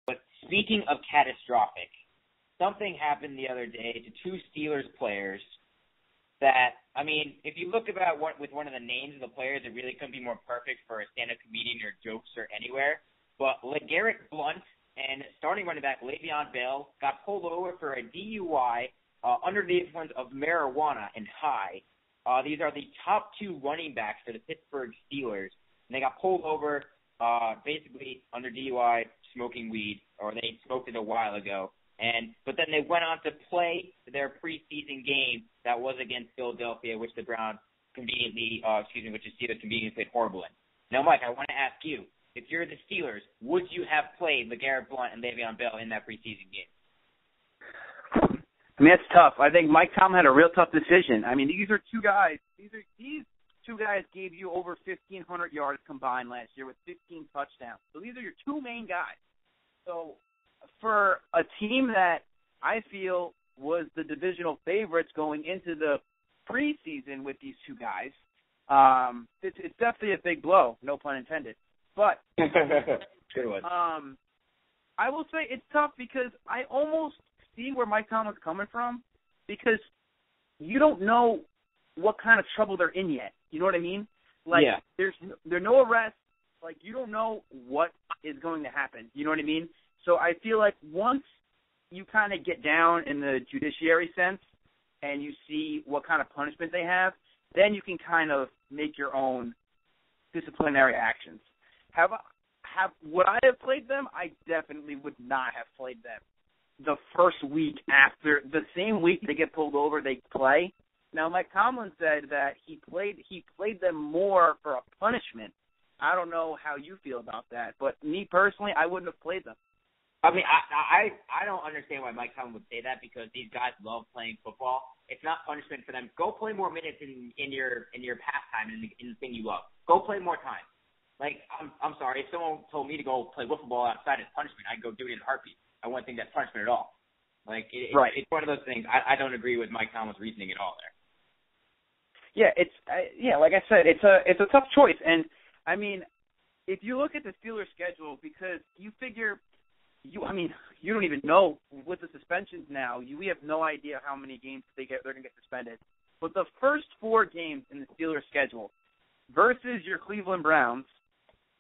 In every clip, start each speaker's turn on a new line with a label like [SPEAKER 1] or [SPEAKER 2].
[SPEAKER 1] But speaking of catastrophic, something happened the other day to two Steelers players that, I mean, if you look about with one of the names of the players, it really couldn't be more perfect for a stand-up comedian or jokes or anywhere. But LeGarrette Blount and starting running back Le'Veon Bell got pulled over for a DUI under the influence of marijuana and high. These are the top two running backs for the Pittsburgh Steelers, and they got pulled over basically under DUI, smoking weed, or they smoked it a while ago. But then they went on to play their preseason game that was against Philadelphia, which the Steelers conveniently played horrible in. Now, Mike, I want to ask you, if you're the Steelers, would you have played LeGarrette Blount and Le'Veon Bell in that preseason game?
[SPEAKER 2] I mean, that's tough. I think Mike Tomlin had a real tough decision. I mean, these are two guys. These two guys gave you over 1,500 yards combined last year with 15 touchdowns. So these are your two main guys. So for a team that I feel was the divisional favorites going into the preseason with these two guys, it's definitely a big blow, no pun intended. But
[SPEAKER 1] Good one.
[SPEAKER 2] I will say it's tough because I almost see where Mike Tomlin's coming from, because you don't know what kind of trouble they're in yet. You know what I mean? Like,
[SPEAKER 1] yeah.
[SPEAKER 2] There's no arrest. Like, you don't know what is going to happen. You know what I mean? So I feel like once you kind of get down in the judiciary sense and you see what kind of punishment they have, then you can kind of make your own disciplinary actions. Would I have played them? I definitely would not have played them. The first week after, the same week they get pulled over, they play. Now, Mike Tomlin said that he played them more for a punishment. I don't know how you feel about that, but me personally, I wouldn't have played them.
[SPEAKER 1] I mean, I don't understand why Mike Tomlin would say that, because these guys love playing football. It's not punishment for them. Go play more minutes in your pastime in the thing you love. Go play more time. Like, I'm sorry, if someone told me to go play wiffle ball outside as punishment, I'd go do it in a heartbeat. I wouldn't think that's punishment at all. Like,
[SPEAKER 2] right.
[SPEAKER 1] It's one of those things. I don't agree with Mike Tomlin's reasoning at all there.
[SPEAKER 2] Yeah, like I said, it's a tough choice. And I mean, if you look at the Steelers' schedule, because you figure, you don't even know with the suspensions now. We have no idea how many games they're going to get suspended. But the first 4 games in the Steelers' schedule versus your Cleveland Browns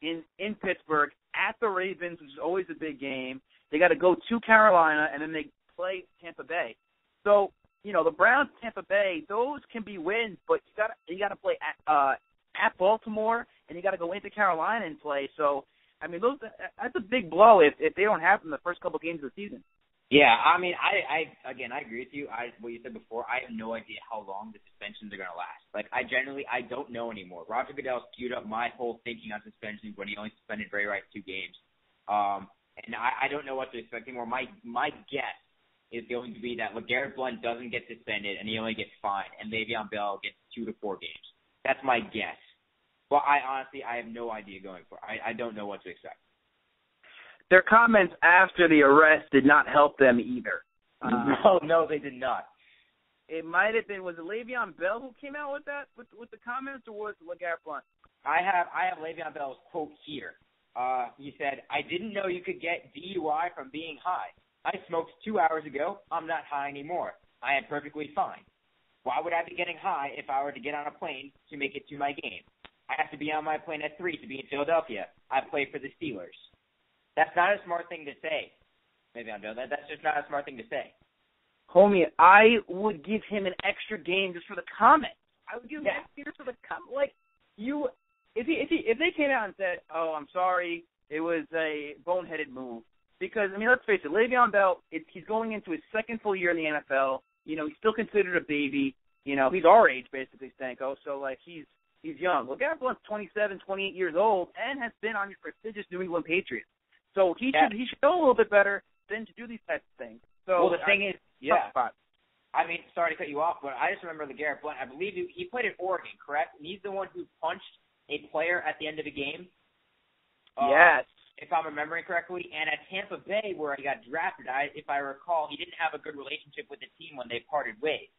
[SPEAKER 2] in Pittsburgh, at the Ravens, which is always a big game. They got to go to Carolina, and then they play Tampa Bay. So, the Browns, Tampa Bay, those can be wins, but you got to play at Baltimore, and you got to go into Carolina and play. So, I mean, that's a big blow if they don't happen the first couple games of the season.
[SPEAKER 1] Yeah, I mean, I agree with you. What you said before, I have no idea how long the suspensions are going to last. Like, I don't know anymore. Roger Goodell skewed up my whole thinking on suspensions when he only suspended Ray Rice 2 games. And I don't know what to expect anymore. My guess is going to be that LeGarrette Blount doesn't get suspended and he only gets fined, and Le'Veon Bell gets 2 to 4 games. That's my guess. But I have no idea going forward. I don't know what to expect.
[SPEAKER 2] Their comments after the arrest did not help them either.
[SPEAKER 1] No, they did not.
[SPEAKER 2] It might have been, was it Le'Veon Bell who came out with that, with the comments, or was it LeGarrette Blount?
[SPEAKER 1] I have Le'Veon Bell's quote here. He said, "I didn't know you could get DUI from being high. I smoked 2 hours ago. I'm not high anymore. I am perfectly fine. Why would I be getting high if I were to get on a plane to make it to my game? I have to be on my plane at 3 to be in Philadelphia. I play for the Steelers." That's not a smart thing to say. Maybe I'm doing that. That's just not a smart thing to say.
[SPEAKER 2] Homie, I would give him an extra game just for the comment. I would give him an extra game just for the comment. Like, if they came out and said, "Oh, I'm sorry, it was a boneheaded move," because, I mean, let's face it, Le'Veon Bell, he's going into his second full year in the NFL. He's still considered a baby. He's our age, basically, Stanko. So, like, he's young. LeGarrette Blount's 27, 28 years old and has been on your prestigious New England Patriots. So he should know a little bit better than to do these types of things. So,
[SPEAKER 1] well, the thing is, I mean, sorry to cut you off, but I just remember LeGarrette Blount. I believe he played at Oregon, correct? And he's the one who punched a player at the end of the game.
[SPEAKER 2] Yes.
[SPEAKER 1] If I'm remembering correctly. And at Tampa Bay, where he got drafted, if I recall, he didn't have a good relationship with the team when they parted ways.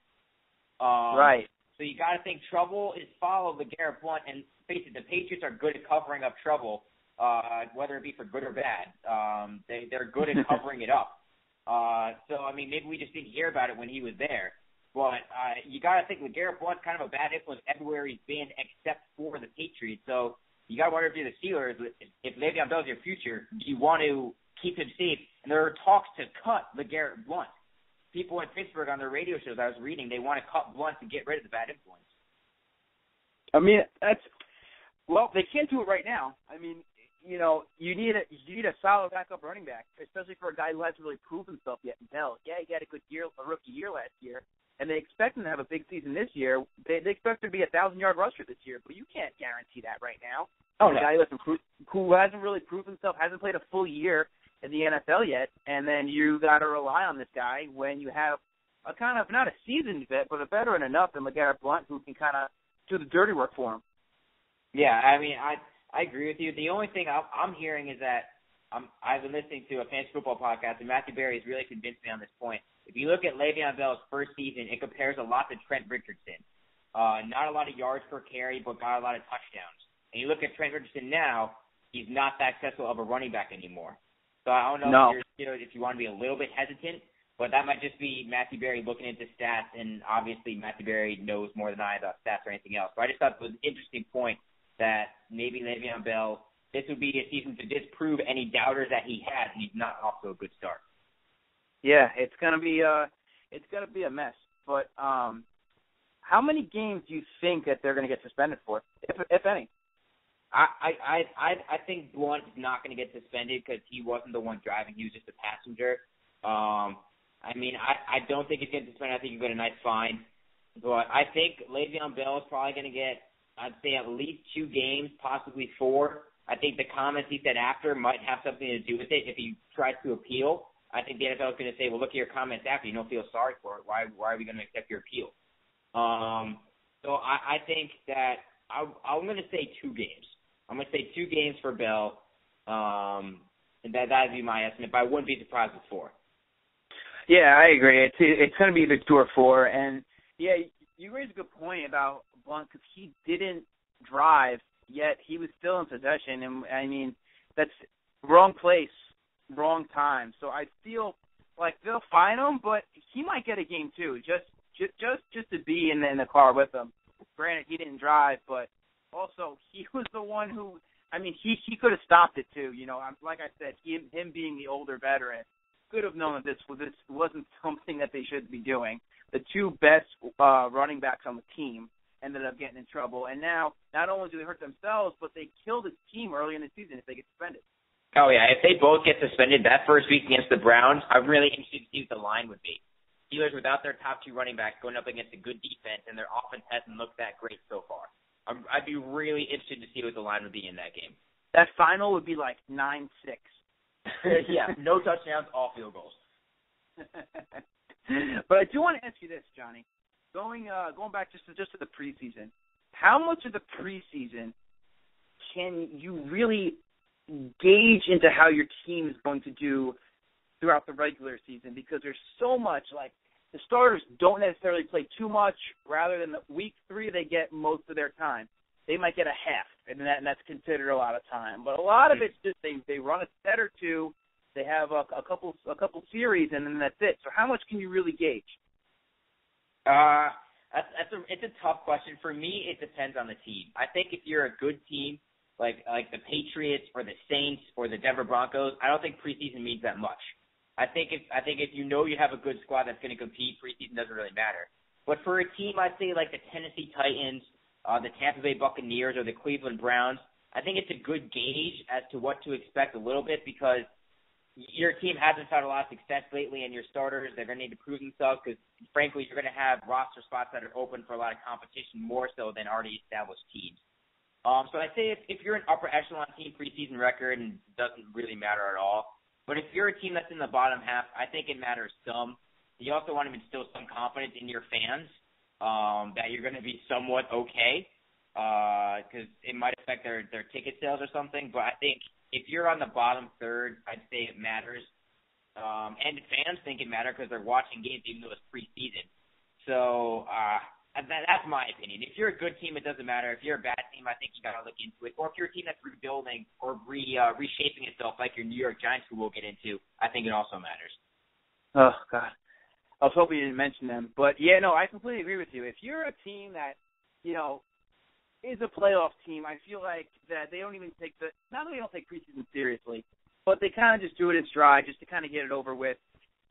[SPEAKER 2] Right.
[SPEAKER 1] So you got to think trouble is followed LeGarrette Blount. And face it, the Patriots are good at covering up trouble. whether it be for good or bad. They're good at covering it up. So, I mean, maybe we just didn't hear about it when he was there. But you got to think LeGarrette Blount's kind of a bad influence everywhere he's been except for the Patriots. So you got to wonder if you're the Steelers, if Le'Veon Bell's your future, do you want to keep him safe? And there are talks to cut LeGarrette Blount. People in Pittsburgh on their radio shows I was reading, they want to cut Blount to get rid of the bad influence.
[SPEAKER 2] I mean, they can't do it right now. I mean, you need a solid backup running back, especially for a guy who hasn't really proved himself yet in Bell. Yeah, he had a rookie year last year, and they expect him to have a big season this year. They expect him to be a 1,000-yard rusher this year, but you can't guarantee that right now.
[SPEAKER 1] Oh,
[SPEAKER 2] a guy who hasn't really proved himself, hasn't played a full year in the NFL yet, and then you got to rely on this guy when you have a kind of, not a seasoned vet, but a veteran enough than LeGarrette Blount who can kind of do the dirty work for him.
[SPEAKER 1] Yeah, I mean, I agree with you. The only thing I'm hearing is that I've been listening to a fantasy football podcast, and Matthew Berry has really convinced me on this point. If you look at Le'Veon Bell's first season, it compares a lot to Trent Richardson. Not a lot of yards per carry, but got a lot of touchdowns. And you look at Trent Richardson now, he's not that successful of a running back anymore. So I don't know if you want to be a little bit hesitant, but that might just be Matthew Berry looking into stats, and obviously Matthew Berry knows more than I about stats or anything else. So I just thought it was an interesting point that maybe Le'Veon Bell, this would be a season to disprove any doubters that he has, and he's not off to a good start.
[SPEAKER 2] Yeah, it's gonna be a mess. But how many games do you think that they're gonna get suspended for, if any?
[SPEAKER 1] I think Blount is not going to get suspended because he wasn't the one driving. He was just a passenger. I mean, I don't think he's getting suspended. I think he'll get a nice fine. But I think Le'Veon Bell is probably going to get, I'd say, at least 2 games, possibly 4. I think the comments he said after might have something to do with it. If he tries to appeal, I think the NFL is going to say, well, look at your comments after. You don't feel sorry for it. Why are we going to accept your appeal? So I think that I'm going to say 2 games. I'm going to say 2 games for Bell, and that'd be my estimate, but I wouldn't be surprised with 4.
[SPEAKER 2] Yeah, I agree. It's going to be either 2 or 4, and, yeah, you raised a good point about Blount because he didn't drive, yet he was still in possession, and, I mean, that's wrong place, wrong time. So I feel like they'll fine him, but he might get a game, too, just to be in the car with him. Granted, he didn't drive, but also, he was the one who, I mean, he could have stopped it too. Like I said, him being the older veteran could have known that this wasn't something that they should be doing. The 2 best running backs on the team ended up getting in trouble, and now not only do they hurt themselves, but they killed his team early in the season if they get suspended.
[SPEAKER 1] Oh yeah, if they both get suspended that first week against the Browns, I'm really interested to see what the line would be. Steelers without their top 2 running backs going up against a good defense, and their offense hasn't looked that great so far. I'd be really interested to see what the line would be in that game.
[SPEAKER 2] That final would be like 9-6.
[SPEAKER 1] Yeah, no touchdowns, all field goals.
[SPEAKER 2] But I do want to ask you this, Johnny. Going back just to the preseason, how much of the preseason can you really gauge into how your team is going to do throughout the regular season? Because there's so much, like, the starters don't necessarily play too much. Rather than week 3, they get most of their time. They might get a half, and that's considered a lot of time. But a lot of it's just they run a set or 2, they have a couple series, and then that's it. So how much can you really gauge?
[SPEAKER 1] It's a tough question. For me, it depends on the team. I think if you're a good team, like the Patriots or the Saints or the Denver Broncos, I don't think preseason means that much. I think if you know you have a good squad that's going to compete, preseason doesn't really matter. But for a team, I'd say like the Tennessee Titans, the Tampa Bay Buccaneers, or the Cleveland Browns, I think it's a good gauge as to what to expect a little bit because your team hasn't had a lot of success lately, and your starters, they're going to need to prove themselves because, frankly, you're going to have roster spots that are open for a lot of competition more so than already established teams. So I'd say if you're an upper echelon team, preseason record, and it doesn't really matter at all. But if you're a team that's in the bottom half, I think it matters some. You also want to instill some confidence in your fans that you're going to be somewhat okay because it might affect their ticket sales or something. But I think if you're on the bottom third, I'd say it matters. And fans think it matters because they're watching games even though it's preseason. So That's my opinion. If you're a good team, it doesn't matter. If you're a bad team, I think you got to look into it. Or if you're a team that's rebuilding or reshaping itself, like your New York Giants, who we'll get into, I think it also matters.
[SPEAKER 2] Oh God, I was hoping you didn't mention them, but yeah, no, I completely agree with you. If you're a team that is a playoff team, I feel like that they don't even take not that they don't take preseason seriously, but they kind of just do it in stride just to kind of get it over with.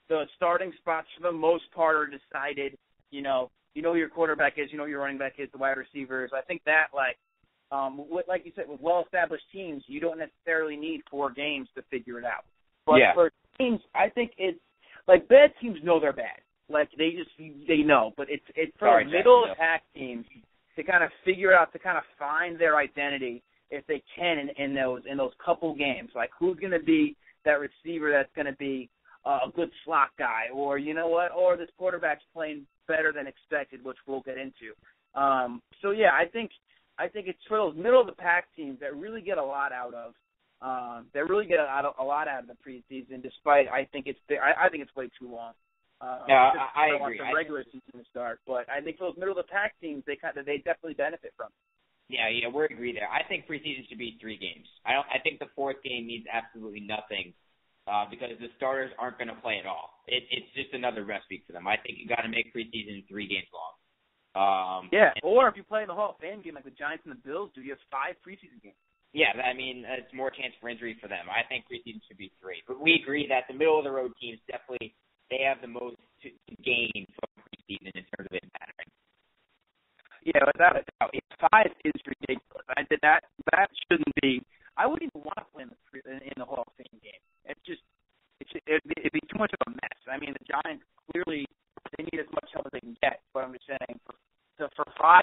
[SPEAKER 2] The starting spots for the most part are decided. You know who your quarterback is, you know who your running back is, the wide receivers. I think that, like you said, with well-established teams, you don't necessarily need 4 games to figure it out. But for teams, I think it's, like, bad teams know they're bad. Like, they know. But it's for middle-of-the-pack teams to kind of figure it out, to kind of find their identity if they can in those couple games. Like, who's going to be that receiver that's going to be a good slot guy, or you know what, or this quarterback's playing better than expected, which we'll get into. So yeah, I think it's for those middle of the pack teams that really get a lot out of. That really get a lot out of the preseason, despite I think it's way too long.
[SPEAKER 1] I agree.
[SPEAKER 2] The regular season to start, but I think for those middle of the pack teams, they definitely benefit from it.
[SPEAKER 1] Yeah, we're agreed there. I think preseason should be 3 games. I think the 4th game means absolutely nothing. Because the starters aren't going to play at all. It's just another rest week for them. I think you got to make preseason 3 games long.
[SPEAKER 2] Or if you play in the Hall of Fame game like the Giants and the Bills do, you have 5 preseason games.
[SPEAKER 1] Yeah, I mean, it's more chance for injury for them. I think preseason should be 3. But we agree that the middle-of-the-road teams definitely, they have the most to gain from preseason in terms of it mattering.
[SPEAKER 2] Yeah, without a doubt. 5 is ridiculous. That shouldn't be. I wouldn't even want to play in the Hall of Fame game. It'd be too much of a mess. I mean, the Giants clearly they need as much help as they can get. But I'm just saying, for 5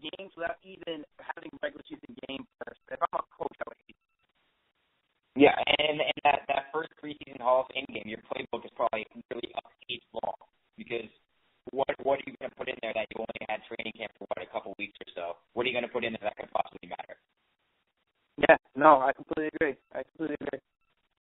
[SPEAKER 2] games without even having a regular season game first, if I'm a coach, I would hate it.
[SPEAKER 1] Yeah, and that first preseason Hall of Fame game, your playbook is probably really a page long because what are you going to put in there that you only had training camp for a couple weeks or so? What are you going to put in there that could possibly matter?
[SPEAKER 2] Yeah, no, I completely agree.